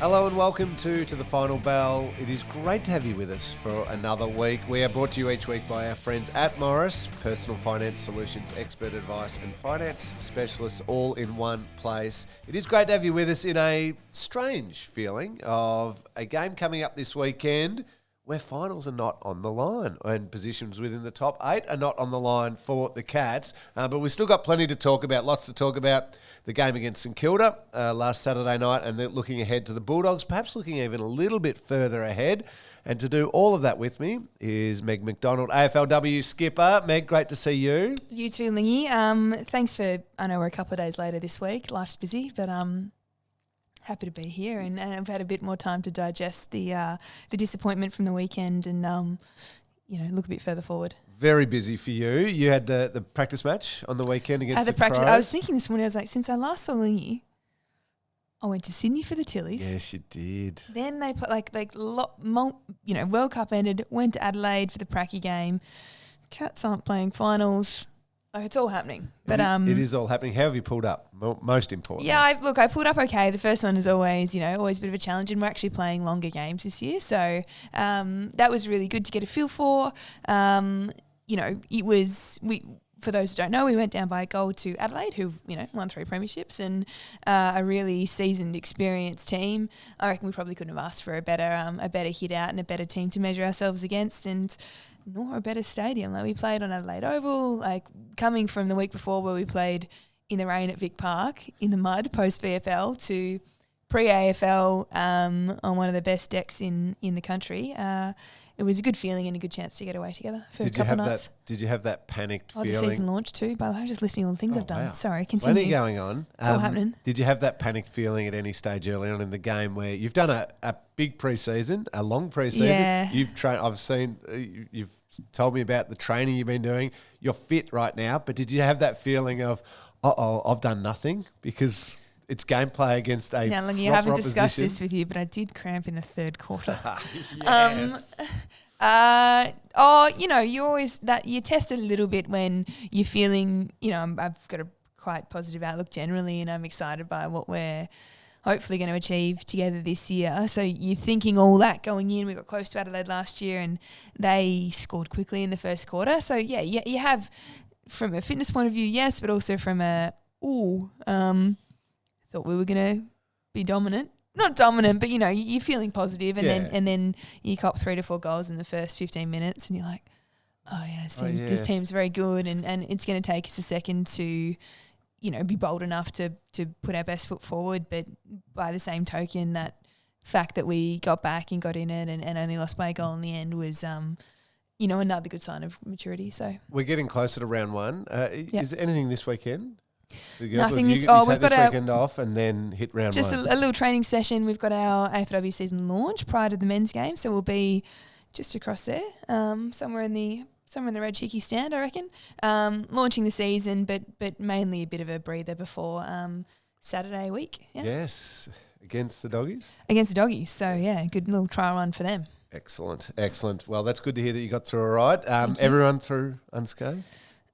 Hello and welcome to The Final Bell. It is great to have you with us for another week. We are brought to you each week by our friends at Morris, personal finance solutions, expert advice and finance specialists all in one place. It is great to have you with us in a strange feeling of a game coming up this weekend where finals are not on the line and positions within the top 8 are not on the line for the Cats. But we've still got plenty to talk about, lots to talk about. The game against St Kilda last Saturday night and looking ahead to the Bulldogs, perhaps looking even a little bit further ahead. And to do all of that with me is Meg McDonald, AFLW skipper. Meg, great to see you. You too, Lingy. Thanks for, I know we're a couple of days later this week. Life's busy, but happy to be here, and I've had a bit more time to digest the disappointment from the weekend and look a bit further forward. Very busy for you. You had the practice match on the weekend against the Crows. I was thinking this morning, I was like, since I last saw Lingy, I went to Sydney for the Tillies. Yes, you did. Then they put World Cup ended, went to Adelaide for the Pracky game. Cats aren't playing finals. Like, it's all happening. But it is all happening. How have you pulled up? Most important. Yeah, I pulled up okay. The first one is always a bit of a challenge, and we're actually playing longer games this year. So that was really good to get a feel for. It was for those who don't know, we went down by a goal to Adelaide, who've won 3 premierships and a really seasoned, experienced team. I reckon we probably couldn't have asked for a better hit out and a better team to measure ourselves against, and nor a better stadium. Like, we played on Adelaide Oval, like coming from the week before where we played in the rain at Vic Park in the mud post VFL to pre-AFL on one of the best decks in the country. It was a good feeling and a good chance to get away together for a couple of nights. Did you have that panicked feeling? The season launched too, by the way. I'm just listing all the things I've done. Wow. Sorry, continue. Plenty going on. It's all happening. Did you have that panicked feeling at any stage early on in the game where you've done a big pre-season, a long pre-season? Yeah. You've trained. I've seen you've told me about the training you've been doing. You're fit right now, but did you have that feeling of, I've done nothing because it's gameplay against a now, Lingy, I haven't discussed this with you, but I did cramp in the third quarter. Yes. You always you test a little bit when you're feeling, I've got a quite positive outlook generally, and I'm excited by what we're hopefully going to achieve together this year. So you're thinking all that going in. We got close to Adelaide last year and they scored quickly in the first quarter. So yeah, you have, from a fitness point of view, yes, but also from thought we were going to be dominant. Not dominant, but you're feeling positive, and then you cop 3 to 4 goals in the first 15 minutes, and you're like, this team's very good, and it's going to take us a second to, be bold enough to put our best foot forward. But by the same token, that fact that we got back and got in it and only lost by a goal in the end was, another good sign of maturity. So we're getting closer to round 1. Is there anything this weekend? Nothing we've got this weekend off and then hit round 1. Just a little training session. We've got our AFLW season launch prior to the men's game, so we'll be just across there, somewhere in the Red Chicky stand, I reckon. Launching the season, but mainly a bit of a breather before Saturday week. Yeah. Yes, against the Doggies. So yeah, good little trial run for them. Excellent. Well, that's good to hear that you got through all right. Everyone through unscathed?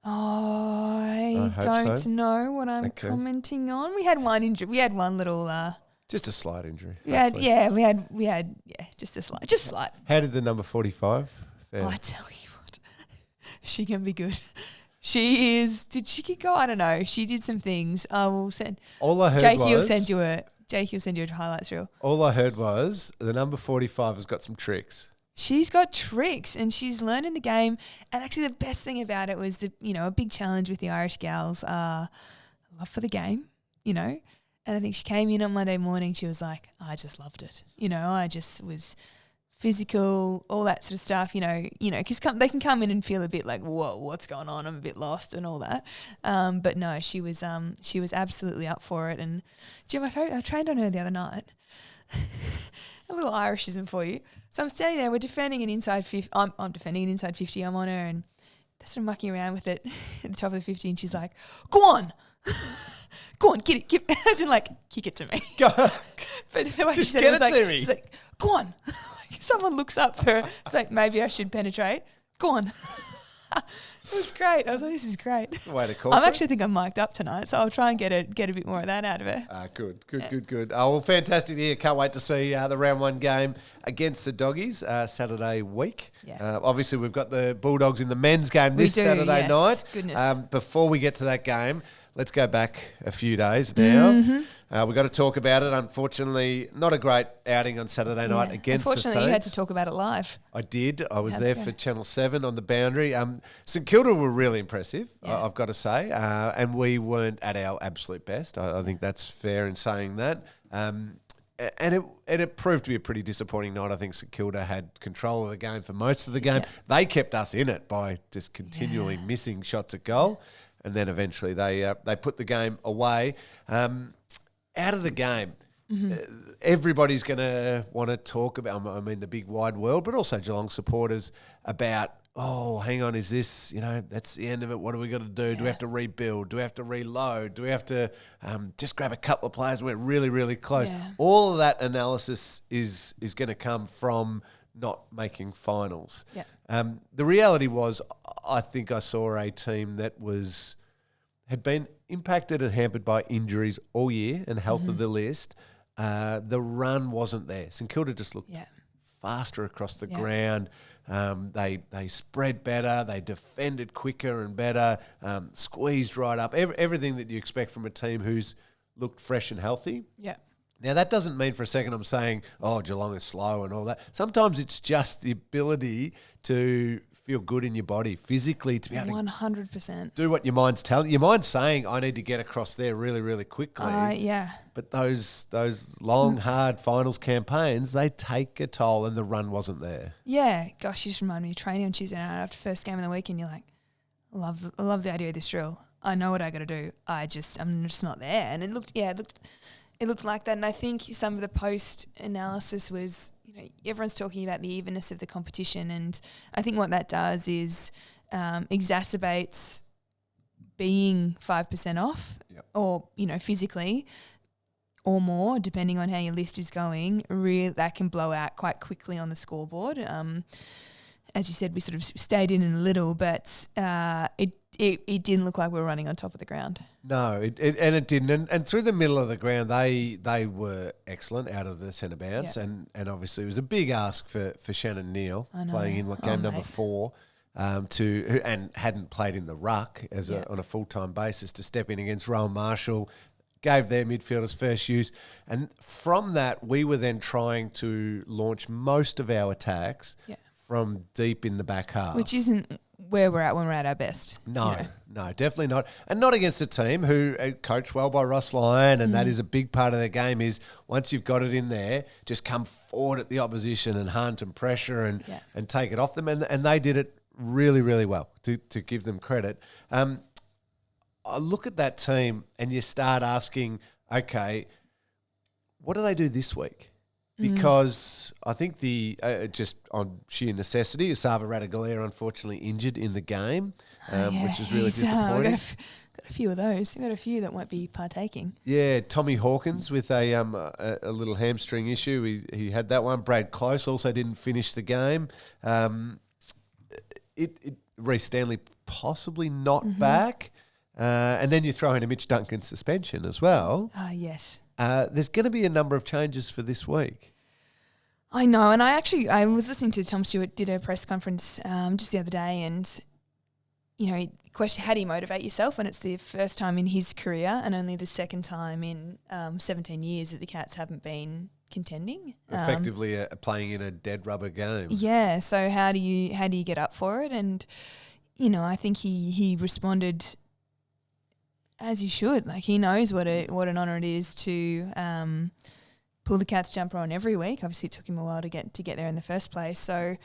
I don't know what I'm commenting on. We had one injury. We had one little. Just a slight injury. We had just a slight. How did the number 45 fare? I tell you what, she can be good. She is. Did she go? I don't know. She did some things. I will send. All I heard Jakey was will send you a highlights reel. All I heard was the number 45 has got some tricks. She's got tricks and she's learning the game. And actually the best thing about it was a big challenge with the Irish gals love for the game, And I think she came in on Monday morning. She was like, I just loved it. I just was physical, all that sort of stuff, because they can come in and feel a bit like, whoa, what's going on? I'm a bit lost and all that. But no, she was absolutely up for it. And do you know my favourite? I trained on her the other night. A little Irishism for you. So I'm standing there, we're defending an inside 50. I'm defending an inside 50. I'm on her and they're sort of mucking around with it at the top of the 50 and she's like, go on, get it. As in like, kick it to me. Go. But the way just she said get it was to like, me. she's like, go on. Someone looks up for her. It's like, maybe I should penetrate. Go on. It was great. I was like, this is great. Way to call I for it. actually think I'm mic'd up tonight, so I'll try and get a bit more of that out of her. Good. Oh, well, fantastic to hear. Can't wait to see the round one game against the Doggies Saturday week. Yeah. Obviously, we've got the Bulldogs in the men's game this Saturday night. Goodness. Before we get to that game, let's go back a few days now. Mm-hmm. We've got to talk about it. Unfortunately, not a great outing on Saturday night against the Saints. Unfortunately, you had to talk about it live. I did. I was there for Channel 7 on the boundary. St Kilda were really impressive, I've got to say, and we weren't at our absolute best. I think that's fair in saying that. And it proved to be a pretty disappointing night. I think St Kilda had control of the game for most of the game. Yeah. They kept us in it by just continually missing shots at goal, and then eventually they put the game away. Out of the game, everybody's going to want to talk about, I mean, the big wide world, but also Geelong supporters about, oh, hang on, is this, that's the end of it. What are we got to do? Yeah. Do we have to rebuild? Do we have to reload? Do we have to just grab a couple of players? We're really, really close. Yeah. All of that analysis is going to come from not making finals. Yeah. The reality was, I think I saw a team that had been impacted and hampered by injuries all year and health of the list. The run wasn't there. St Kilda just looked faster across the ground. They spread better. They defended quicker and better. Squeezed right up. Everything that you expect from a team who's looked fresh and healthy. Yeah. Now, that doesn't mean for a second I'm saying, oh, Geelong is slow and all that. Sometimes it's just the ability to feel good in your body, physically, to be able to 100% do what your mind's telling you. Your mind's saying, I need to get across there really, really quickly. But those long, hard finals campaigns, they take a toll, and the run wasn't there. Yeah. Gosh, you just remind me of training on Tuesday night after first game of the week, and you're like, I love the idea of this drill. I know what I got to do. I'm just not there. And it looked like that. And I think some of the post analysis was, everyone's talking about the evenness of the competition, and I think what that does is exacerbates being 5% off, or physically, or more, depending on how your list is going. Really, that can blow out quite quickly on the scoreboard. As you said, we sort of stayed in a little, but it didn't look like we were running on top of the ground. No, it didn't. And through the middle of the ground, they were excellent out of the centre bounce. And obviously it was a big ask for Shannon Neal, playing in game number 4, and hadn't played in the ruck on a full-time basis, to step in against Rowan Marshall, gave their midfielders first use. And from that, we were then trying to launch most of our attacks from deep in the back half. Which isn't where we're at when we're at our best. No, definitely not. And not against a team who are coached well by Ross Lyon, and that is a big part of their game, is once you've got it in there, just come forward at the opposition and hunt and pressure and take it off them. And they did it really, really well, to give them credit. I look at that team and you start asking, okay, what do they do this week? Because I think just on sheer necessity, Asava Radigalea unfortunately injured in the game, which is really disappointing. Got a few of those. We've got a few that won't be partaking. Yeah, Tommy Hawkins with a little hamstring issue. He had that one. Brad Close also didn't finish the game. Reece Stanley possibly not back. And then you throw in a Mitch Duncan suspension as well. Yes. There's going to be a number of changes for this week. I know, and I was listening to Tom Stewart did a press conference just the other day, and question, how do you motivate yourself when it's the first time in his career and only the second time in 17 years that the Cats haven't been contending, effectively playing in a dead rubber game. Yeah, so how do you get up for it? And I think he responded as you should. Like, he knows what an honour it is to pull the Cats jumper on every week. Obviously, it took him a while to get there in the first place. So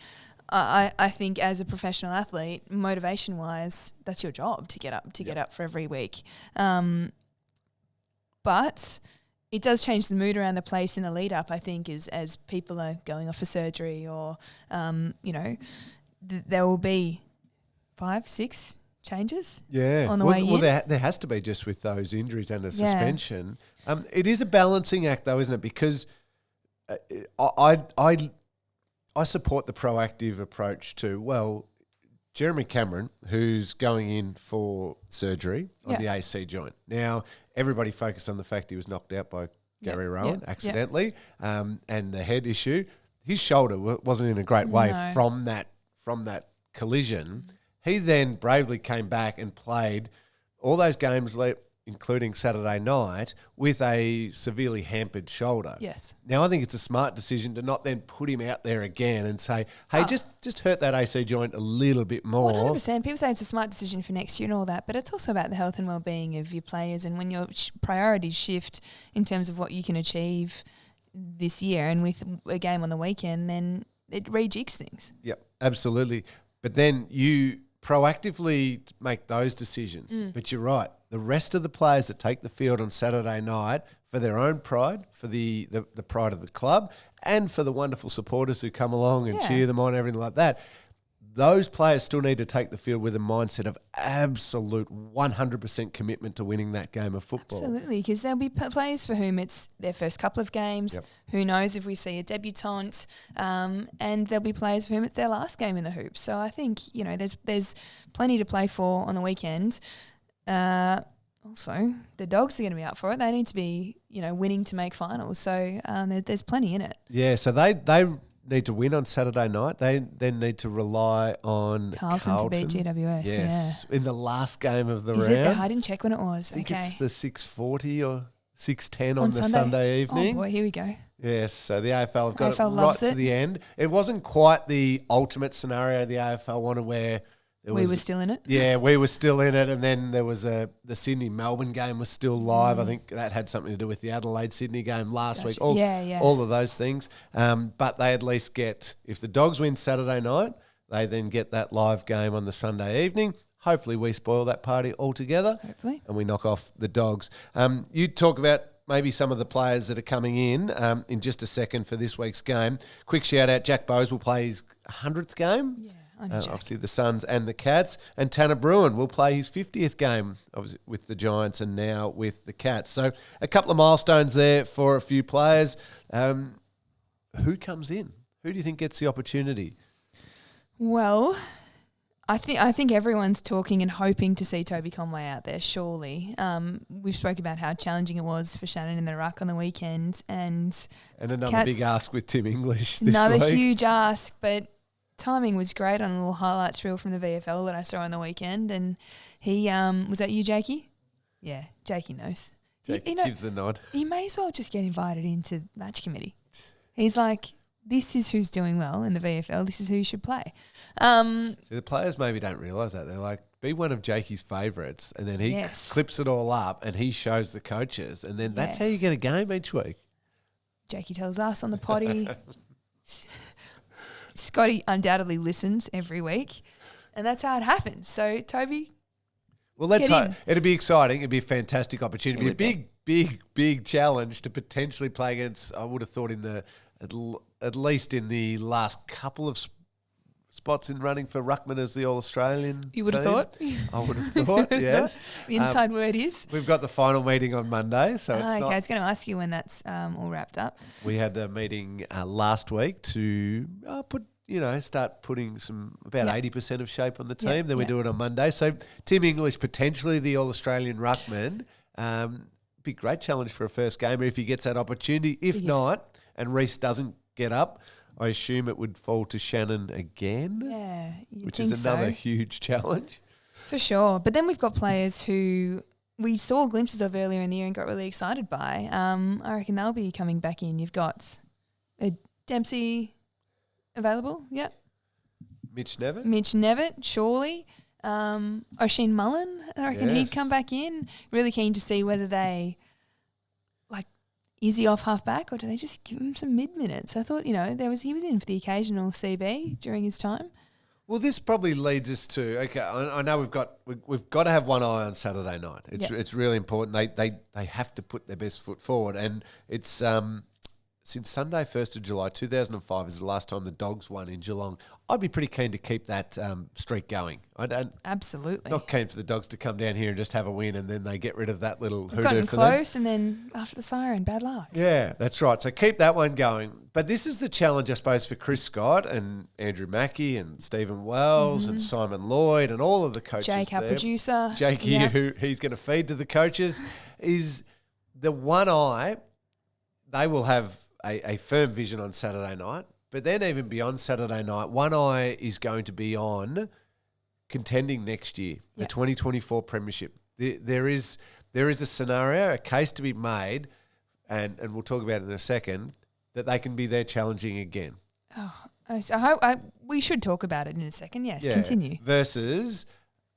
I think as a professional athlete, motivation wise, that's your job to get up for every week. But it does change the mood around the place in the lead up, I think, as people are going off for surgery, or there will be 5-6 changes on the way in. Well, there has to be, just with those injuries and the suspension. It is a balancing act, though, isn't it? Because I support the proactive approach to, Jeremy Cameron, who's going in for surgery on the AC joint. Now, everybody focused on the fact he was knocked out by Gary Rowan accidentally, and the head issue. His shoulder wasn't in a great way from that collision. He then bravely came back and played all those games, including Saturday night, with a severely hampered shoulder. Yes. Now, I think it's a smart decision to not then put him out there again and say, hey, just hurt that AC joint a little bit more. 100%. People say it's a smart decision for next year and all that, but it's also about the health and well-being of your players, and when your priorities shift in terms of what you can achieve this year and with a game on the weekend, then it rejigs things. Yep, absolutely. But then you proactively make those decisions. But you're right. The rest of the players that take the field on Saturday night, for their own pride, for the pride of the club, and for the wonderful supporters who come along and cheer them on, everything like that, those players still need to take the field with a mindset of absolute 100% commitment to winning that game of football. Absolutely, because there'll be players for whom it's their first couple of games. Yep. Who knows if we see a debutante, and there'll be players for whom it's their last game in the hoops. So I think, there's plenty to play for on the weekend. Also, the Dogs are going to be up for it. They need to be, winning to make finals. So there's plenty in it. Yeah, so they need to win on Saturday night. They then need to rely on Carlton to beat GWS. Yes, in the last game of the round. Is it? I didn't check when it was. I think it's the 6:40 or 6:10 on the Sunday evening. Oh boy, here we go. Yes, so the AFL have got AFL it right to the end. It wasn't quite the ultimate scenario the AFL wanted, where we were still in it. Yeah, we were still in it, and then there was the Sydney-Melbourne game was still live. I think that had something to do with the Adelaide-Sydney game last week. All of those things. But they at least get, if the Dogs win Saturday night, they then get that live game on the Sunday evening. Hopefully we spoil that party altogether. Hopefully. And we knock off the Dogs. You talk about maybe some of the players that are coming in just a second for this week's game. Quick shout out, Jack Bowes will play his 100th game. Yeah. Obviously the Suns and the Cats, and Tanner Bruin will play his 50th game obviously with the Giants and now with the Cats. So a couple of milestones there for a few players. Who comes in? Who do you think gets the opportunity? Well, I think everyone's talking and hoping to see Toby Conway out there, surely. We've spoke about how challenging it was for Shannon in the ruck on the weekend. And another big ask with Tim English this another week. Huge ask, but timing was great on a little highlights reel from the VFL that I saw on the weekend. And he, was that you, Jakey? Yeah, Jakey knows. Jakey gives the nod. He may as well just get invited into match committee. He's like, this is who's doing well in the VFL. This is who should play. See, the players maybe don't realise that. They're like, be one of Jakey's favourites, and then he clips it all up and he shows the coaches, and then that's how you get a game each week. Jakey tells us on the potty. Scotty undoubtedly listens every week, and that's how it happens. So, Toby, well, let's hope. It'd be exciting. It'd be a fantastic opportunity. It'd be a big challenge to potentially play against, I would have thought, at least in the last couple of spots in running for ruckman as the All-Australian. You would have thought? I would have thought, yes. The inside word is? We've got the final meeting on Monday. So I was going to ask you when that's all wrapped up. We had a meeting last week to start putting about 80% of shape on the team. Then we do it on Monday. So Tim English, potentially the All-Australian ruckman. Be a great challenge for a first gamer if he gets that opportunity. If not, and Reece doesn't get up, I assume it would fall to Shannon again. Yeah, which is another huge challenge. For sure. But then we've got players who we saw glimpses of earlier in the year and got really excited by. I reckon they'll be coming back in. You've got Dempsey available. Yep. Mitch Nevitt, surely. O'Sheen Mullen, I reckon he'd come back in. Really keen to see whether they... Is he off half-back, or do they just give him some mid-minutes? I thought, he was in for the occasional CB during his time. Well, this probably leads us to, okay, I know we've got to have one eye on Saturday night. It's really important. They have to put their best foot forward, and it's since Sunday, 1st of July, 2005 is the last time the Dogs won in Geelong. I'd be pretty keen to keep that streak going. Absolutely. Not keen for the Dogs to come down here and just have a win and then they get rid of that little hoodoo Gotten for close them. and then after the siren, bad luck. Yeah, that's right. So keep that one going. But this is the challenge, I suppose, for Chris Scott and Andrew Mackey and Stephen Wells and Simon Lloyd and all of the coaches Jake, our there. producer. Jakey, Yeah. who he's going to feed to the coaches, is the one eye. They will have a firm vision on Saturday night, but then even beyond Saturday night, one eye is going to be on contending next year, the 2024 Premiership. There is a scenario, a case to be made, and we'll talk about it in a second, that they can be there challenging again. We should talk about it in a second. Yes, Yeah. continue. Versus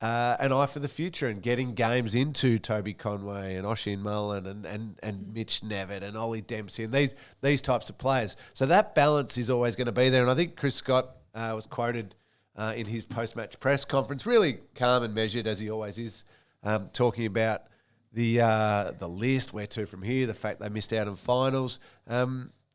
an eye for the future and getting games into Toby Conway and Oisin Mullen and Mitch Nevitt and Ollie Dempsey and these types of players. So that balance is always going to be there. And I think Chris Scott was quoted in his post-match press conference, really calm and measured as he always is, talking about the list, where to from here, the fact they missed out on finals.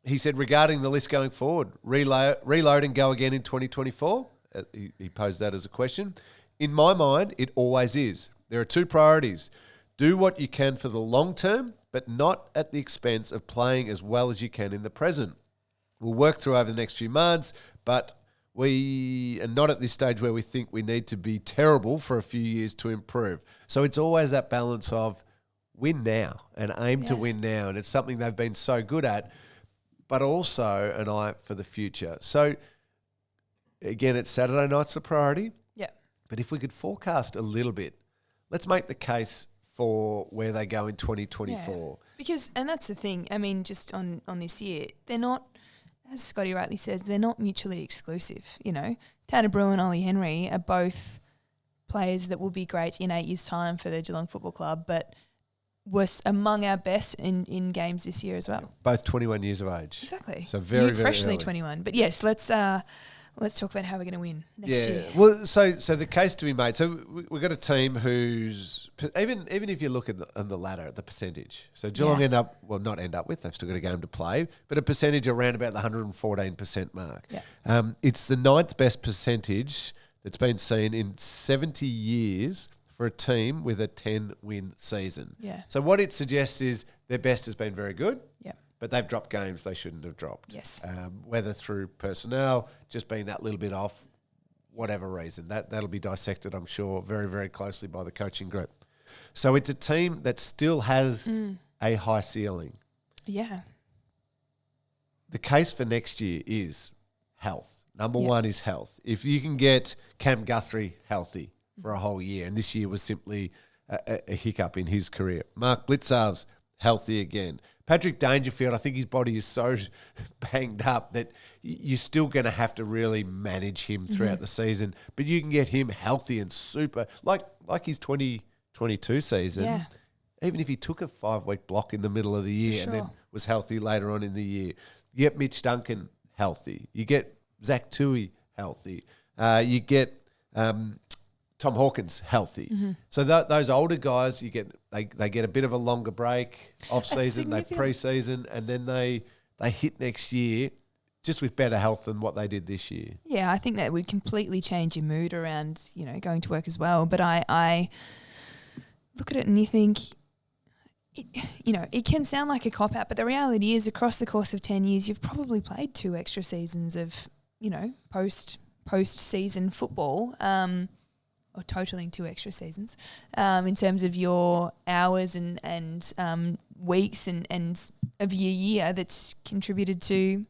He said regarding the list going forward, reload and go again in 2024. He posed that as a question. In my mind, it always is. There are two priorities. Do what you can for the long term, but not at the expense of playing as well as you can in the present. We'll work through over the next few months, but we are not at this stage where we think we need to be terrible for a few years to improve. So it's always that balance of win now and aim to win now. And it's something they've been so good at, but also an eye for the future. So again, it's Saturday night's the priority. But if we could forecast a little bit, let's make the case for where they go in 2024. Yeah. Because, and that's the thing, I mean, just on this year, they're not, as Scotty rightly says, they're not mutually exclusive. You know, Tanner Brew and Ollie Henry are both players that will be great in 8 years' time for the Geelong Football Club, but were among our best in games this year as well. Both 21 years of age. Exactly. So very, very freshly early. 21. But yes, let's talk about how we're going to win next year. Well, so the case to be made. So we've got a team who's even if you look at on the ladder at the percentage. So Geelong they've still got a game to play, but a percentage around about the 114% mark. Yeah. It's the ninth best percentage that's been seen in 70 years for a team with a 10-win season. Yeah. So what it suggests is their best has been very good. Yeah. But they've dropped games they shouldn't have dropped. Yes. Whether through personnel, just being that little bit off, whatever reason. That'll be dissected, I'm sure, very, very closely by the coaching group. So it's a team that still has a high ceiling. Yeah. The case for next year is health. Number one is health. If you can get Cam Guthrie healthy for a whole year, and this year was simply a hiccup in his career. Mark Blitzarv's healthy again. Patrick Dangerfield, I think his body is so banged up that you're still going to have to really manage him throughout the season. But you can get him healthy and super, like his 2022 season. Yeah. Even if he took a 5-week block in the middle of the year and then was healthy later on in the year. You get Mitch Duncan healthy. You get Zach Tui healthy. You get Tom Hawkins healthy. So those older guys, they get a bit of a longer break off season, they pre-season, and then they hit next year just with better health than what they did this year. Yeah, I think that would completely change your mood around, going to work as well. But I look at it and you think, it can sound like a cop-out, but the reality is across the course of 10 years, you've probably played 2 extra seasons of, post-season football, or totaling 2 extra seasons, in terms of your hours and weeks and of your year that's contributed to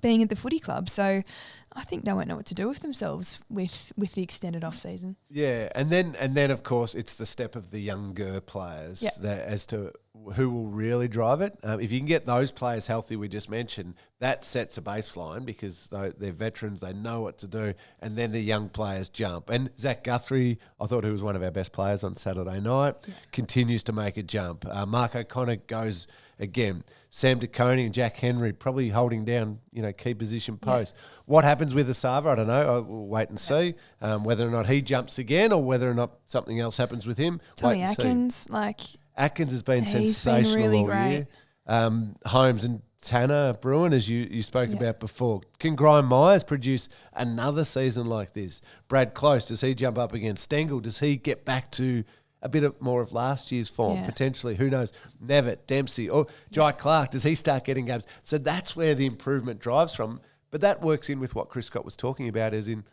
being at the footy club. So I think they won't know what to do with themselves with the extended off season. Yeah, and then of course it's the step of the younger players as to who will really drive it. If you can get those players healthy, we just mentioned, that sets a baseline because they're veterans, they know what to do, and then the young players jump. And Zach Guthrie, I thought he was one of our best players on Saturday night, continues to make a jump. Mark O'Connor goes again. Sam DeConey and Jack Henry probably holding down, key position posts. What happens with Asava, I don't know. We'll wait and see whether or not he jumps again or whether or not something else happens with him. Tommy Atkins, Atkins has been he's sensational been really all great. year. Holmes and Tanner Bruin, as you spoke about before. Can Grime Myers produce another season like this? Brad Close, does he jump up against Stengel? Does he get back to a bit more of last year's form? Potentially, who knows? Nevitt, Dempsey, or Jai Clark, does he start getting games? So that's where the improvement drives from. But that works in with what Chris Scott was talking about, as in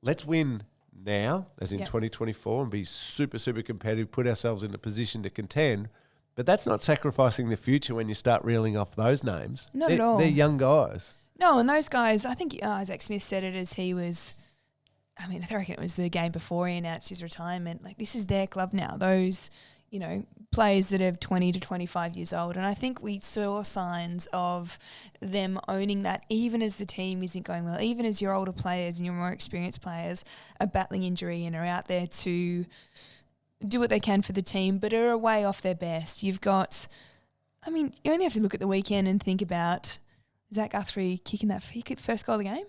let's win now, as in 2024, and be super, super competitive, put ourselves in a position to contend. But that's not sacrificing the future when you start reeling off those names. Not at all. They're young guys. No, and those guys, I think Isaac Smith said it as he was, I reckon it was the game before he announced his retirement. Like, this is their club now. Those, players that are 20 to 25 years old. And I think we saw signs of them owning that, even as the team isn't going well, even as your older players and your more experienced players are battling injury and are out there to do what they can for the team, but are way off their best. You've got, you only have to look at the weekend and think about Zach Guthrie kicking that first goal of the game.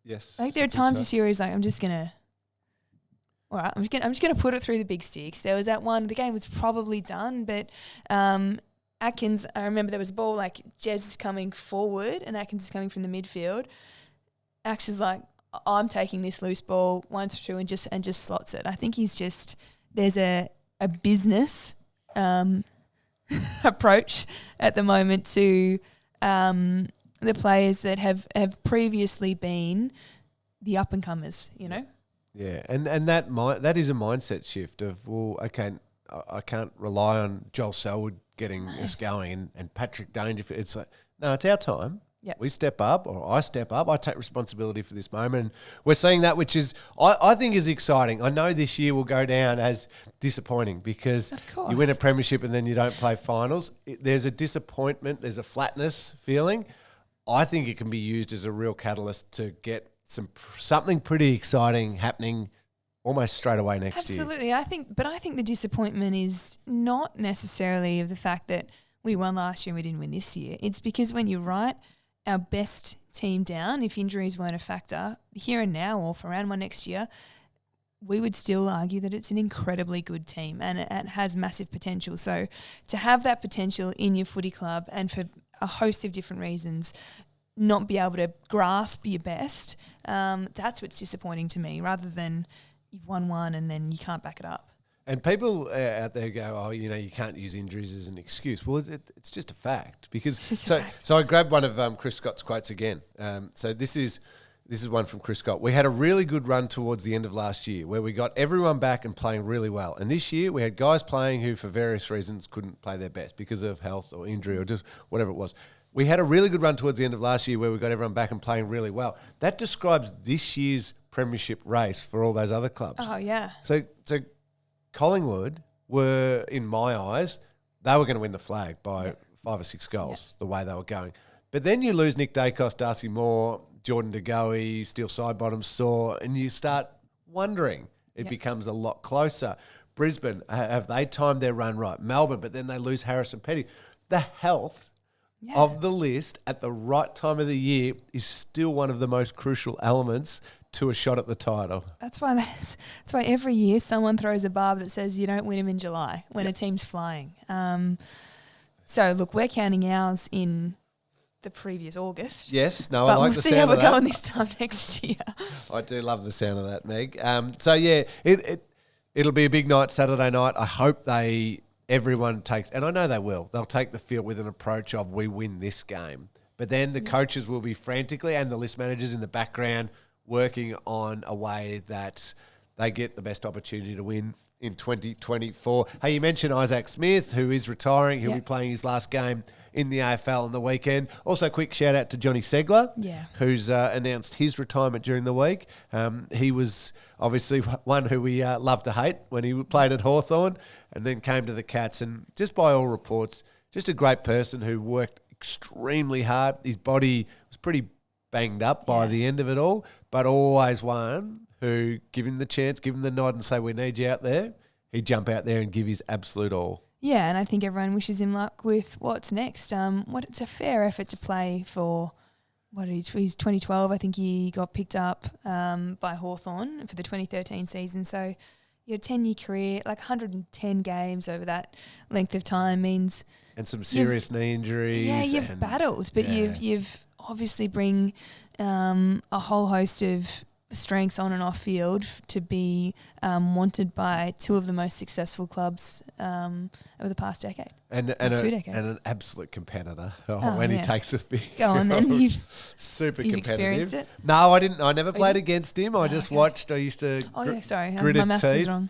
Yes. Like, there are times this year he's like, I'm just gonna put it through the big sticks. There was that one, the game was probably done, but Atkins, I remember there was a ball, like Jez is coming forward and Atkins is coming from the midfield. Axe is like, I'm taking this loose ball 1-2 and just slots it. I think there's a business approach at the moment to the players that have previously been the up and comers, Yeah, and that is a mindset shift of, well, okay, I can't rely on Joel Selwood getting us going and Patrick Dangerfield. It's like, no, it's our time. Yep. We step up, or I step up. I take responsibility for this moment. And we're seeing that, which is, I think, is exciting. I know this year will go down as disappointing because you win a premiership and then you don't play finals. There's a disappointment. There's a flatness feeling. I think it can be used as a real catalyst to get something pretty exciting happening almost straight away next year. Absolutely. I think the disappointment is not necessarily of the fact that we won last year and we didn't win this year. It's because when you write our best team down, if injuries weren't a factor, here and now or for round one next year, we would still argue that it's an incredibly good team and it has massive potential. So to have that potential in your footy club and for a host of different reasons not be able to grasp your best, that's what's disappointing to me, rather than you've won one and then you can't back it up. And people out there go, you can't use injuries as an excuse. Well, it's just a fact. Because so I grabbed one of Chris Scott's quotes again. So this is one from Chris Scott. We had a really good run towards the end of last year where we got everyone back and playing really well. And this year we had guys playing who for various reasons couldn't play their best because of health or injury or just whatever it was. We had a really good run towards the end of last year where we got everyone back and playing really well. That describes this year's premiership race for all those other clubs. Oh, yeah. So Collingwood were, in my eyes, they were going to win the flag by 5 or 6 goals, the way they were going. But then you lose Nick Dacos, Darcy Moore, Jordan De Goey, Steele Sidebottom, Saw, and you start wondering. It becomes a lot closer. Brisbane, have they timed their run right? Melbourne, but then they lose Harrison Petty. The health of the list at the right time of the year is still one of the most crucial elements to a shot at the title. That's why every year someone throws a barb that says you don't win them in July when a team's flying. So look, we're counting ours in the previous August. Yes, no, I like the sound of that. But we'll see how we're going this time next year. I do love the sound of that, Meg. It'll be a big night Saturday night. I hope everyone takes, and I know they will, they'll take the field with an approach of we win this game. But then the coaches will be frantically, and the list managers in the background, working on a way that they get the best opportunity to win in 2024. Hey, you mentioned Isaac Smith, who is retiring. He'll be playing his last game in the AFL on the weekend. Also, quick shout out to Johnny Segler, who's announced his retirement during the week. He was obviously one who we love to hate when he played at Hawthorn and then came to the Cats. And just by all reports, just a great person who worked extremely hard. His body was pretty banged up by the end of it all, but always one who, give him the chance, give him the nod and say, we need you out there, he'd jump out there and give his absolute all. Yeah, and I think everyone wishes him luck with what's next. It's a fair effort to play for, he's 2012, I think he got picked up by Hawthorn for the 2013 season. So your 10-year career, like 110 games over that length of time means and some serious knee injuries. Yeah, you've battled, but you've obviously bring a whole host of strengths on and off field to be wanted by two of the most successful clubs over the past decade. And 2 decades. And an absolute competitor when he takes a big Go on then. You've competitive. Experienced it? No, I didn't. I never played against him. I just watched. I used to gritted my maths is wrong.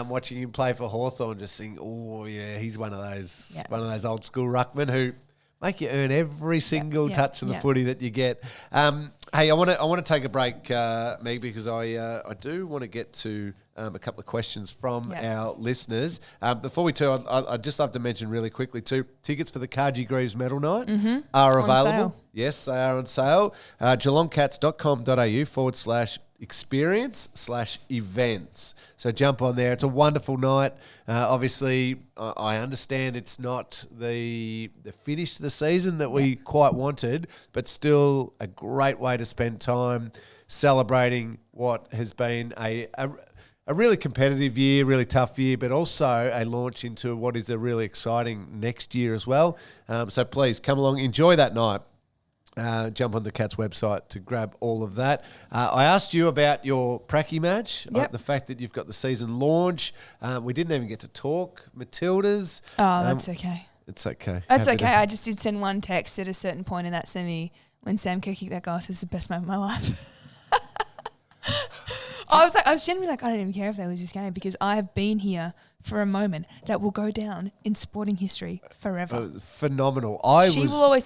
Watching him play for Hawthorn, just think, he's one of those old school ruckmen who make you earn every single touch of the footy that you get. Hey, I want to take a break, Meg, because I do want to get to a couple of questions from our listeners. Before we do, I'd just love to mention really quickly too, tickets for the Cargie Greaves Medal Night are available. Yes, they are on sale. geelongcats.com.au/experience/events. So jump on there. It's a wonderful night. Obviously, I understand it's not the finish of the season that we quite wanted, but still a great way to spend time celebrating what has been a really competitive year, really tough year, but also a launch into what is a really exciting next year as well. So please come along, enjoy that night. Jump on the Cats website to grab all of that. I asked you about your pracky match, the fact that you've got the season launch. We didn't even get to talk. Matildas. Oh, that's okay. It's okay. That's okay. I just did send one text at a certain point in that semi when Sam Kerr kicked that goal. This is the best moment of my life. I was genuinely like, I don't even care if they lose this game because I have been here for a moment that will go down in sporting history forever. Phenomenal.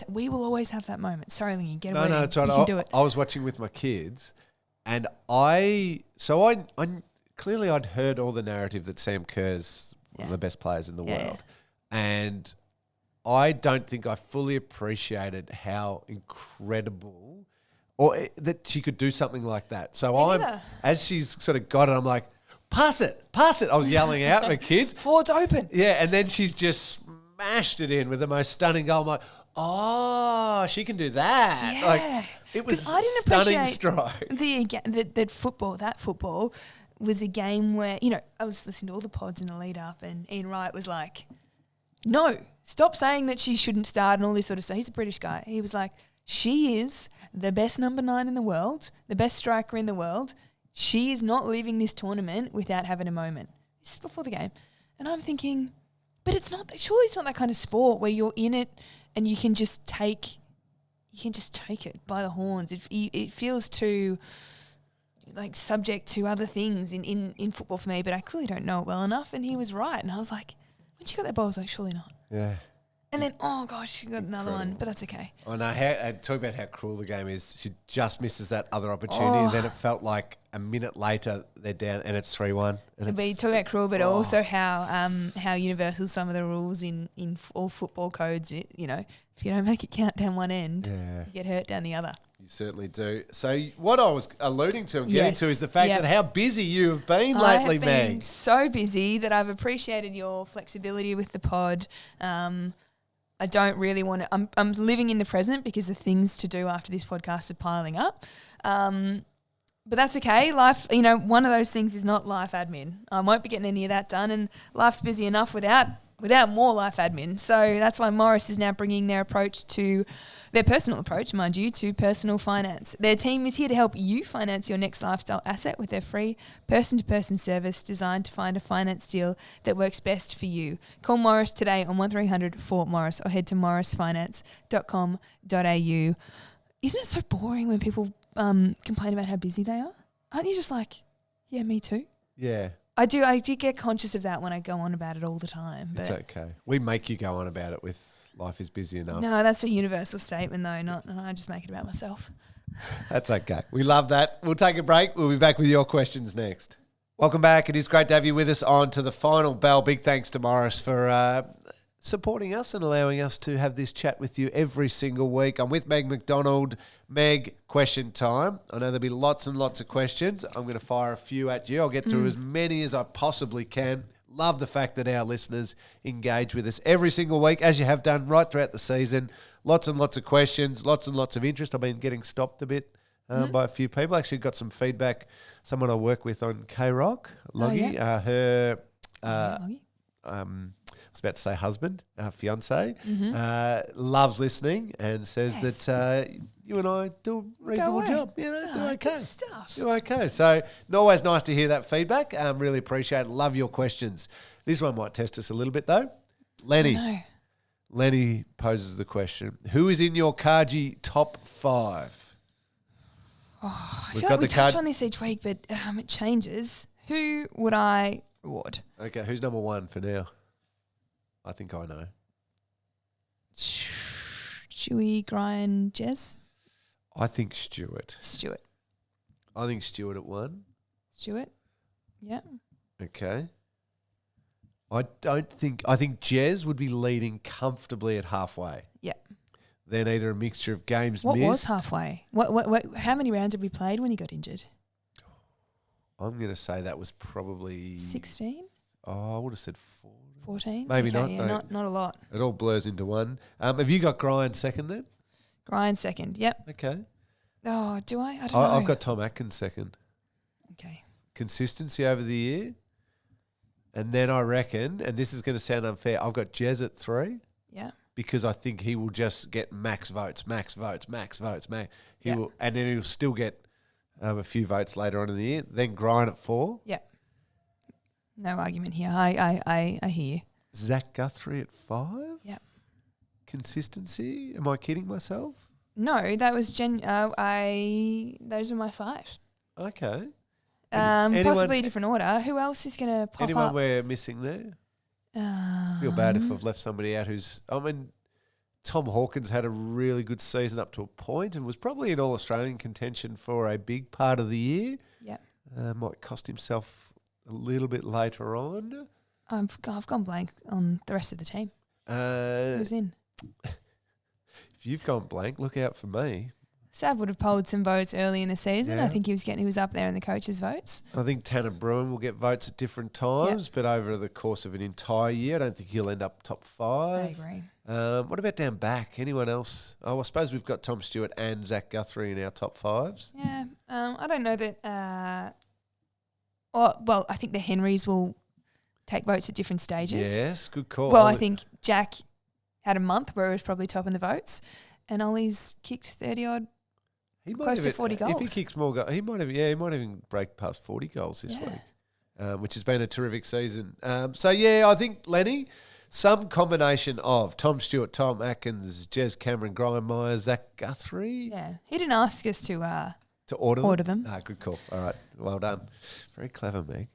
We will always have that moment. Sorry, Lingy, get away. No, it's right. You can do it. I was watching with my kids, and I clearly I'd heard all the narrative that Sam Kerr's one of the best players in the world, and I don't think I fully appreciated how incredible. Or that she could do something like that. So as she's sort of got it, I'm like, pass it. I was yelling out at my kids. Forward's open. Yeah, and then she's just smashed it in with the most stunning goal. I'm like, she can do that. Yeah. Like, it was I didn't stunning strike. That football was a game where, I was listening to all the pods in the lead up and Ian Wright was like, no, stop saying that she shouldn't start and all this sort of stuff. He's a British guy. He was like, she is the best number 9 in the world, the best striker in the world. She is not leaving this tournament without having a moment. This is before the game. And I'm thinking, but surely it's not that kind of sport where you're in it and you can just take it by the horns. It feels too like subject to other things in football for me, but I clearly don't know it well enough. And he was right. And I was like, when she got that ball, I was like, surely not. Yeah. And then, she got another one, but that's okay. I know. Talk about how cruel the game is. She just misses that other opportunity, and then it felt like a minute later they're down, and it's 3-1. But you talk about cruel, but also how universal some of the rules in all football codes. If you don't make it count down one end, you get hurt down the other. You certainly do. So what I was alluding to and getting to is the fact that how busy you have been lately, Meg. I have been so busy that I've appreciated your flexibility with the pod. I don't really want to. I'm living in the present because the things to do after this podcast are piling up. But that's okay. Life, one of those things is not life admin. I won't be getting any of that done, and life's busy enough without more life admin. So that's why Morris is now bringing their personal approach, mind you, to personal finance. Their team is here to help you finance your next lifestyle asset with their free person-to-person service designed to find a finance deal that works best for you. Call Morris today on 1300-4-MORRIS or head to morrisfinance.com.au. Isn't it so boring when people complain about how busy they are? Aren't you just like, yeah, me too? Yeah. I did get conscious of that when I go on about it all the time. But it's okay. We make you go on about it with life is busy enough. No, that's a universal statement though, and I just make it about myself. That's okay. We love that. We'll take a break. We'll be back with your questions next. Welcome back. It is great to have you with us on to the final bell. Big thanks to Morris for supporting us and allowing us to have this chat with you every single week. I'm with Meg McDonald. Meg, question time. I know there'll be lots and lots of questions. I'm going to fire a few at you. I'll get through as many as I possibly can. Love the fact that our listeners engage with us every single week, as you have done right throughout the season. Lots and lots of questions, lots and lots of interest. I've been getting stopped a bit by a few people. Actually got some feedback. Someone I work with on K-Rock, Loggy, her Loggy. I was about to say husband, fiance, loves listening and says that you and I do a reasonable job. You know, do okay. Good stuff. Do okay. So always nice to hear that feedback. Really appreciate it. Love your questions. This one might test us a little bit though. Lenny poses the question, who is in your Kaji top 5? Oh, I feel like we touch on this each week, but it changes. Who would I reward? Okay, who's number 1 for now? I think I know. Stewie, Brian, Jez? I think Stewart. I think Stewart at 1. Stewart? Yeah. Okay. I think Jez would be leading comfortably at halfway. Yeah. Then either a mixture of games what missed. What was halfway? What? How many rounds did we played when he got injured? I'm going to say that was probably 16. Oh, I would have said 14. Maybe okay, not. Yeah, no. not a lot. It all blurs into one. Have you got Grian second then? Grian second. Yep. Okay. Oh, do I? I don't know. I've got Tom Atkins second. Okay. Consistency over the year. And then I reckon, and this is going to sound unfair, I've got Jez at 3. Yeah. Because I think he will just get max votes. He will, and then he'll still get a few votes later on in the year. Then Grian at 4. Yeah. No argument here. I hear you. Zach Guthrie at 5. Yeah. Consistency. Am I kidding myself? No, that was those were my 5. Okay. Possibly a different order. Who else is going to pop anyone up? we're missing there? Feel bad if I've left somebody out Tom Hawkins had a really good season up to a point and was probably in All-Australian contention for a big part of the year. Yeah. Might cost himself a little bit later on. I've gone blank on the rest of the team. Who's in? If you've gone blank, look out for me. Sav would have polled some votes early in the season. Yeah. I think he was up there in the coaches' votes. I think Tanner Bruin will get votes at different times, but over the course of an entire year, I don't think he'll end up top 5. I agree. What about down back? Anyone else? Oh, I suppose we've got Tom Stewart and Zach Guthrie in our top 5s. Yeah. I don't know that. I think the Henrys will take votes at different stages. Yes, good call. Well, I think Jack had a month where he was probably top in the votes, and Ollie's kicked 30 odd. Close to 40 goals. If he kicks more goals, he might even break past 40 goals this week, which has been a terrific season. I think, Lenny, some combination of Tom Stewart, Tom Atkins, Jez Cameron, Grian Myers, Zach Guthrie. Yeah, he didn't ask us to order them. Good call. All right, well done. Very clever, Meg.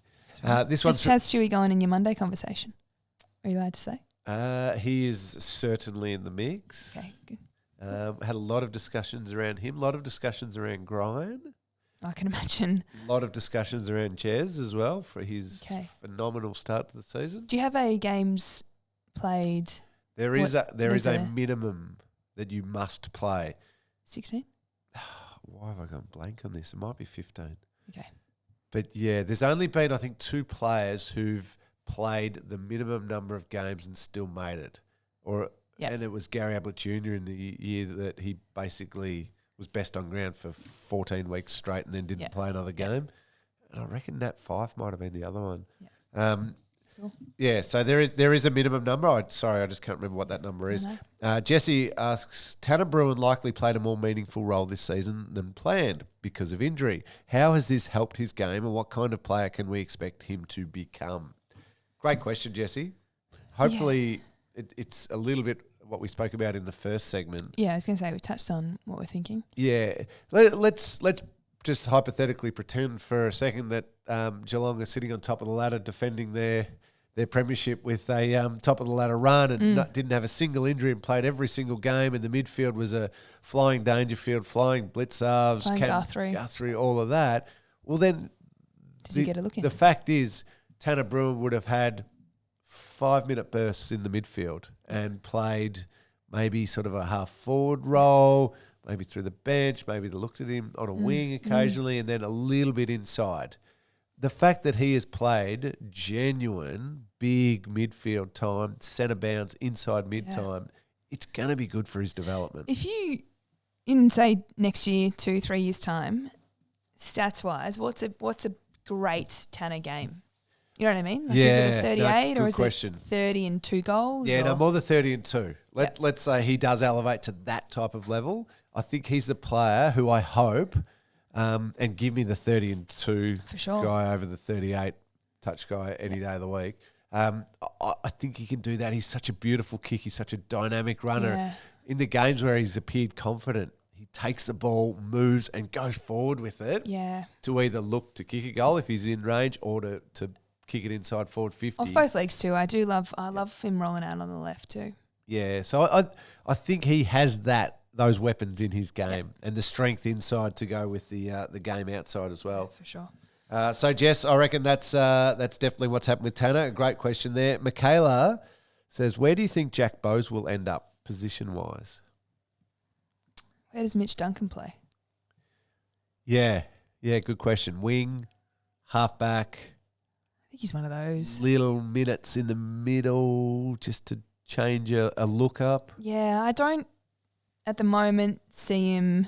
Right. This just has Stewie going in your Monday conversation. Are you allowed to say? He is certainly in the mix. Okay, good. Had a lot of discussions around him, a lot of discussions around Grian. I can imagine. A lot of discussions around Jez as well for his phenomenal start to the season. Do you have a games played? There is a minimum that you must play. 16? Why have I gone blank on this? It might be 15. Okay. But yeah, there's only been, I think, 2 players who've played the minimum number of games and still made it. And it was Gary Ablett Jr. in the year that he basically was best on ground for 14 weeks straight and then didn't play another game. And I reckon Nat Fife might have been the other one. Yeah. Cool. So there is a minimum number. I just can't remember what that number is. Jesse asks, Tanner Bruin likely played a more meaningful role this season than planned because of injury. How has this helped his game and what kind of player can we expect him to become? Great question, Jesse. Hopefully it's a little bit what we spoke about in the first segment. Yeah, I was going to say we touched on what we're thinking. Yeah. Let's just hypothetically pretend for a second that Geelong are sitting on top of the ladder defending their premiership with a top of the ladder run and didn't have a single injury and played every single game, and the midfield was a flying Dangerfield, flying Blitzarves, Guthrie, all of that. Well, then does he get a look in? The fact is Tanner Bruin would have had 5-minute bursts in the midfield and played maybe sort of a half forward role, maybe through the bench, maybe they looked at him on a wing occasionally and then a little bit inside. The fact that he has played genuine big midfield time, centre bounce, inside mid time, it's going to be good for his development. If in say next year, 2-3 years time, stats wise, what's a great Tanner game? You know what I mean? Like, is it a 38 or is question. it 30 and 2 goals? Yeah, or? no, more than 30 and 2. Let's say he does elevate to that type of level. I think he's the player who I hope, and give me the 30 and 2 For sure. guy over the 38 touch guy any day of the week. I think he can do that. He's such a beautiful kick. He's such a dynamic runner. Yeah. In the games where he's appeared confident, he takes the ball, moves, and goes forward with it to either look to kick a goal if he's in range or to kick it inside forward 50. Off both legs too. I love him rolling out on the left too. Yeah, so I think he has those weapons in his game and the strength inside to go with the game outside as well. For sure. So Jess, I reckon that's definitely what's happened with Tanner. A great question there. Michaela says, where do you think Jack Bowes will end up position-wise? Where does Mitch Duncan play? Yeah, good question. Wing, halfback. I think he's one of those. Little minutes in the middle just to change a look up. Yeah, I don't at the moment see him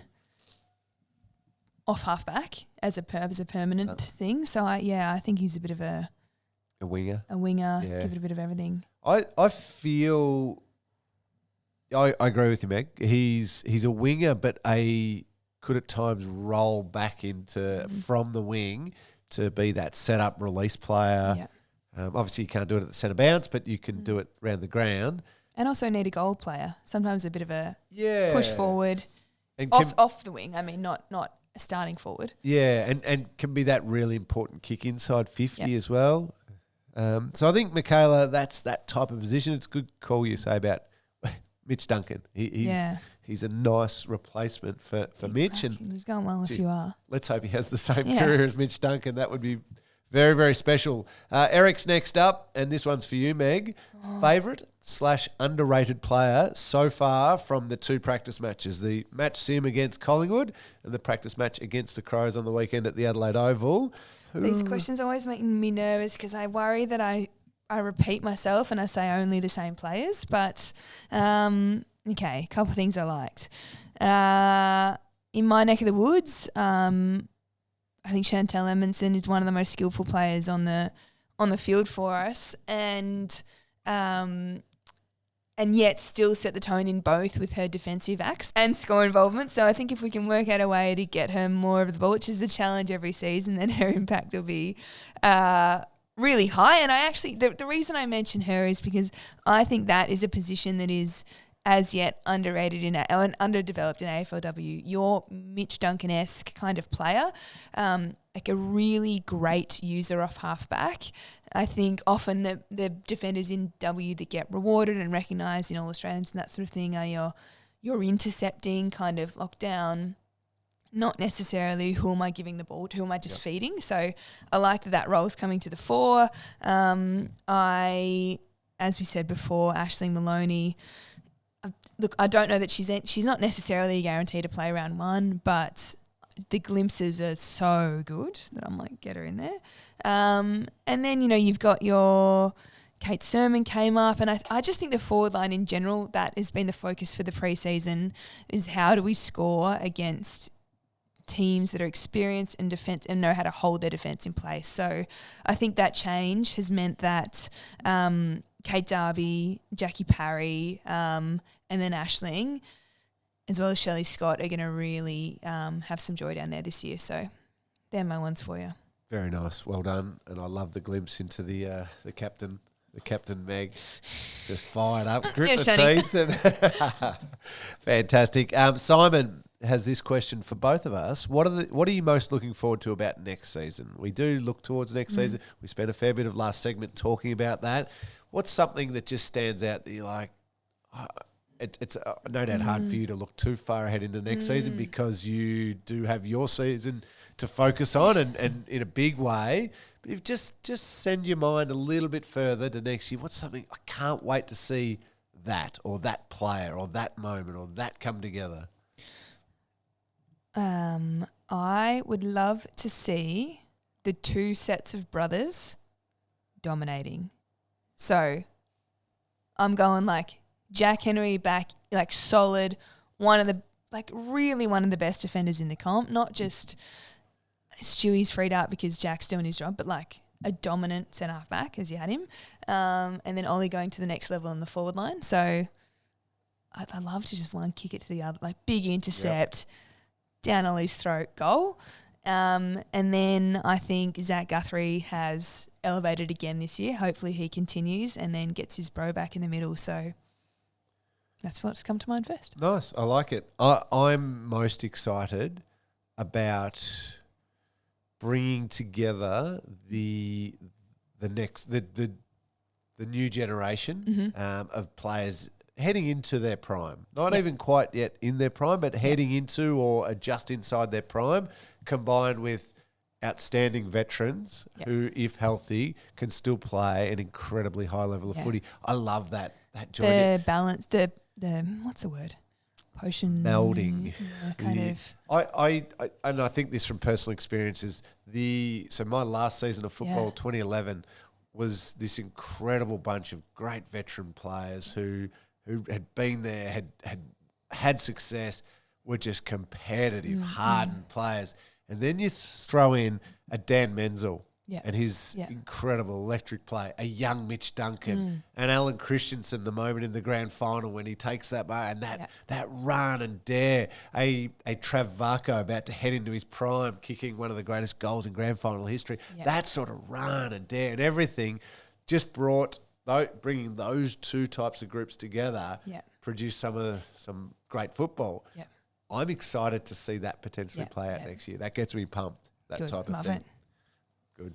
off halfback as a permanent thing. So I think he's a bit of a winger. A winger, give it a bit of everything. I feel I agree with you, Meg. He's a winger, but could at times roll back into from the wing to be that set-up release player. Yeah. Obviously, you can't do it at the centre bounce, but you can do it around the ground. And also need a goal player. Sometimes a bit of a push forward and off the wing. I mean, not starting forward. Yeah, and can be that really important kick inside 50 as well. So I think, Michaela, that's that type of position. It's a good call you say about Mitch Duncan. He's a nice replacement for Mitch. And he's going well if you are. Let's hope he has the same career as Mitch Duncan. That would be very, very special. Eric's next up, and this one's for you, Meg. Favourite/underrated player so far from the 2 practice matches, the match sim against Collingwood and the practice match against the Crows on the weekend at the Adelaide Oval. These questions always make me nervous because I worry that I repeat myself and I say only the same players. But, okay, a couple of things I liked. In my neck of the woods, I think Chantel Edmondson is one of the most skillful players on the field for us, and yet still set the tone in both with her defensive acts and score involvement. So I think if we can work out a way to get her more of the ball, which is the challenge every season, then her impact will be really high. And I actually, the reason I mention her is because I think that is a position that is as yet underrated and underdeveloped in AFLW. You're Mitch Duncan-esque kind of player, like a really great user off halfback. I think often the defenders in W that get rewarded and recognised in All Australians and that sort of thing are your intercepting kind of lockdown, not necessarily who am I giving the ball to, who am I just feeding. So I like that role's coming to the fore. As we said before, Aisling Maloney. Look, I don't know that she's not necessarily a guarantee to play round 1, but the glimpses are so good that I'm like, get her in there. And then, you've got your Kate Sermon came up, and I just think the forward line in general, that has been the focus for the preseason, is how do we score against teams that are experienced in defence and know how to hold their defence in place. So I think that change has meant that Kate Darby, Jackie Parry, and then Aisling, as well as Shelley Scott, are going to really have some joy down there this year. So they're my ones for you. Very nice. Well done. And I love the glimpse into the captain. The captain, Meg, just fired up, grit the teeth. Fantastic. Simon has this question for both of us. What are you most looking forward to about next season? We do look towards next season. We spent a fair bit of last segment talking about that. What's something that just stands out that you're like, it's no doubt hard for you to look too far ahead into next season because you do have your season to focus on and in a big way. But if just send your mind a little bit further to next year, what's something I can't wait to see that or that player or that moment or that come together? I would love to see the 2 sets of brothers dominating. So I'm going like Jack Henry back, like solid, one of the like really one of the best defenders in the comp, not just Stewie's freed up because Jack's doing his job, but like a dominant centre half back as you had him. And then Ollie going to the next level in the forward line. So I love to just one kick it to the other, like big intercept, down Ollie's throat, goal. And then I think Zach Guthrie has elevated again this year. Hopefully he continues and then gets his bro back in the middle. So that's what's come to mind first. Nice. I like it. I'm most excited about bringing together the new generation of players heading into their prime. Not even quite yet in their prime, but heading into or just inside their prime, combined with outstanding veterans who, if healthy, can still play an incredibly high level of footy. I love that joint. The balance, the what's the word? Potion Melding. of. I think this from personal experiences. So my last season of football, 2011, was this incredible bunch of great veteran players who had been there, had success, were just competitive, hardened players. And then you throw in a Dan Menzel and his incredible electric play, a young Mitch Duncan, and Alan Christensen the moment in the grand final when he takes that bar and that run and dare, a Trav Varco about to head into his prime, kicking one of the greatest goals in grand final history. That sort of run and dare and everything just bringing those two types of groups together, produced some great football. Yeah. I'm excited to see that potentially play out next year. That gets me pumped, that type of thing. Good.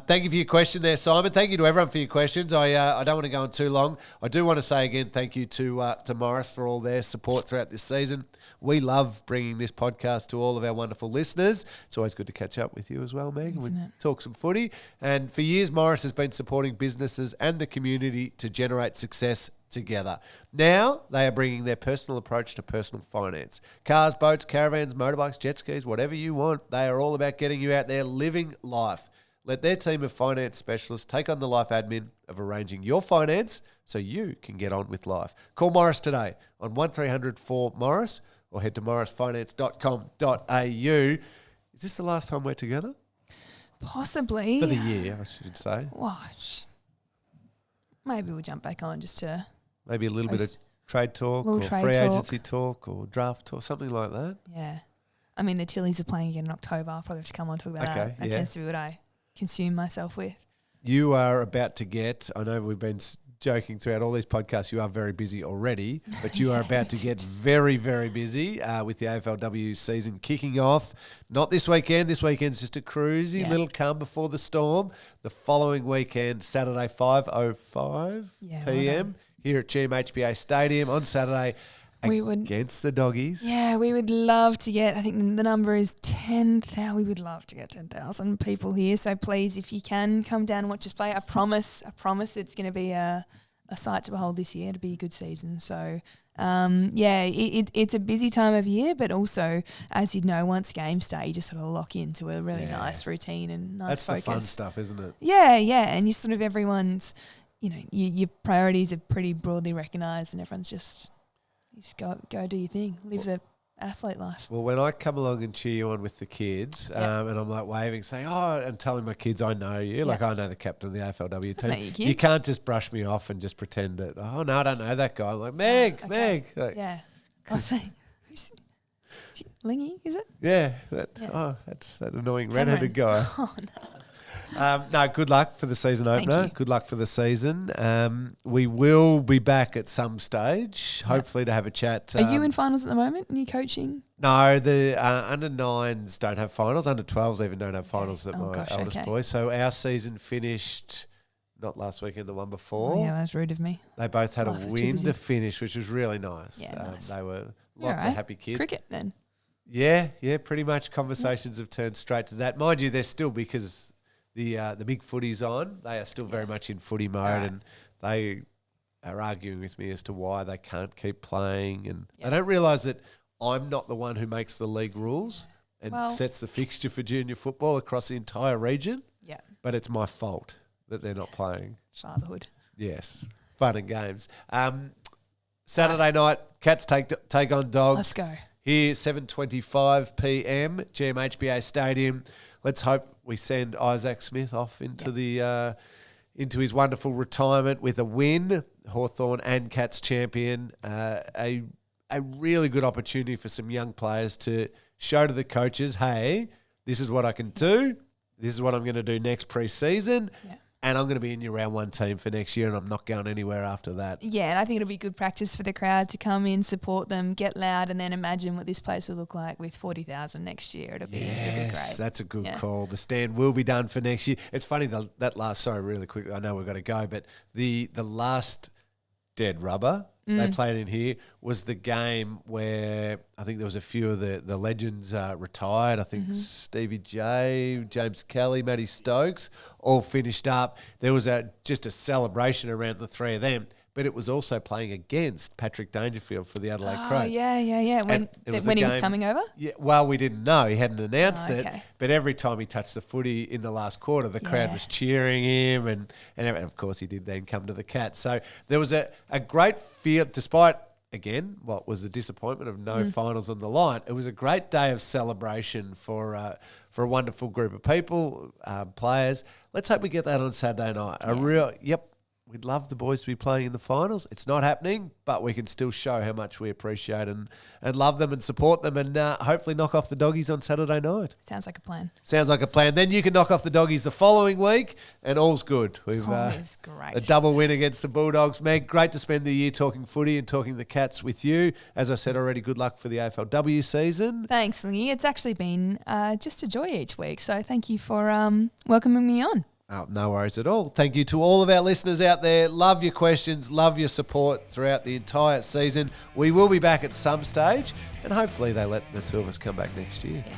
Thank you for your question there, Simon. Thank you to everyone for your questions. I don't want to go on too long. I do want to say again thank you to Morris for all their support throughout this season. We love bringing this podcast to all of our wonderful listeners. It's always good to catch up with you as well, Meg. We talk some footy. And for years, Morris has been supporting businesses and the community to generate success together. Now they are bringing their personal approach to personal finance. Cars, boats, caravans, motorbikes, jet skis, whatever you want, they are all about getting you out there living life. Let their team of finance specialists take on the life admin of arranging your finance so you can get on with life. Call Morris today on 1300 4MORRIS or head to morrisfinance.com.au. Is this the last time we're together? Possibly. For the year, I should say. Watch. Maybe we'll jump back on just to... Maybe a little bit of trade talk or free agency talk or draft talk, something like that. Yeah. I mean, the Tillies are playing again in October. I'll probably have to come on and talk about that. That tends to be what I consume myself with. You are about to get, I know we've been joking throughout all these podcasts, you are very busy already, but you are about to get very, very busy with the AFLW season kicking off. Not this weekend. This weekend's just a cruisy little calm before the storm. The following weekend, Saturday, 5:05 p.m. here at GMHBA Stadium on Saturday against the Doggies. Yeah, we would love to get, I think the number is 10,000. We would love to get 10,000 people here. So please, if you can, come down and watch us play. I promise it's going to be a sight to behold this year. It'll be a good season. So, it's a busy time of year, but also, as you know, once games start, you just sort of lock into a really nice routine and nice focus. That's the fun stuff, isn't it? Yeah, and you sort of everyone's, your priorities are pretty broadly recognised and everyone's just go do your thing, live the athlete life. Well, when I come along and cheer you on with the kids, and I'm like waving, saying, and telling my kids I know you, like I know the captain of the AFLW team. You can't just brush me off and just pretend that, I don't know that guy. I'm like, Meg. Like, I'll say, Lingy, is it? Yeah. That's that annoying redheaded guy. Oh, no. No, good luck for the season opener. Good luck for the season. We will be back at some stage, hopefully to have a chat. Are you in finals at the moment? Are you coaching? No, the under-9s don't have finals. Under-12s even don't have finals at my eldest boy. So our season finished not last weekend, the one before. Oh, yeah, that was rude of me. They both had a win to finish, which was really nice. Yeah, nice. They were lots of happy kids. Cricket then? Yeah, pretty much conversations have turned straight to that. Mind you, they're still, because the big footy's on, they are still very much in footy mode, and they are arguing with me as to why they can't keep playing, and they don't realise that I'm not the one who makes the league rules and sets the fixture for junior football across the entire region. Yeah, but it's my fault that they're not playing. Fatherhood. Yes, fun and games. Saturday night, Cats take on Dogs. Let's go. here, 7:25 p.m, GMHBA Stadium. Let's hope we send Isaac Smith off into the into his wonderful retirement with a win. Hawthorn and Cats champion. A really good opportunity for some young players to show to the coaches, hey, this is what I can do. This is what I'm going to do next pre-season. Yeah. And I'm going to be in your round one team for next year, and I'm not going anywhere after that. Yeah, and I think it'll be good practice for the crowd to come in, support them, get loud, and then imagine what this place will look like with 40,000 next year. It'll be great. That's a good call. The stand will be done for next year. It's funny, really quickly, I know we've got to go, but the last dead rubber they played in here was the game where I think there was a few of the legends retired. I think Stevie J, James Kelly, Matty Stokes all finished up. There was just a celebration around the three of them, but it was also playing against Patrick Dangerfield for the Adelaide Crows. Oh, yeah. When he was coming over? Yeah, well, we didn't know. He hadn't announced it, but every time he touched the footy in the last quarter, the crowd was cheering him, and of course he did then come to the Cats. So there was a great feel, despite, again, what was the disappointment of no finals on the line. It was a great day of celebration for a wonderful group of people, players. Let's hope we get that on Saturday night. We'd love the boys to be playing in the finals. It's not happening, but we can still show how much we appreciate and love them and support them, and hopefully knock off the Doggies on Saturday night. Sounds like a plan. Then you can knock off the Doggies the following week, and all's good. We've great. A double win against the Bulldogs. Meg, great to spend the year talking footy and talking the Cats with you. As I said already, good luck for the AFLW season. Thanks, Lingy. It's actually been just a joy each week, so thank you for welcoming me on. Oh, no worries at all. Thank you to all of our listeners out there. Love your questions, love your support throughout the entire season. We will be back at some stage, and hopefully they let the two of us come back next year. Yeah.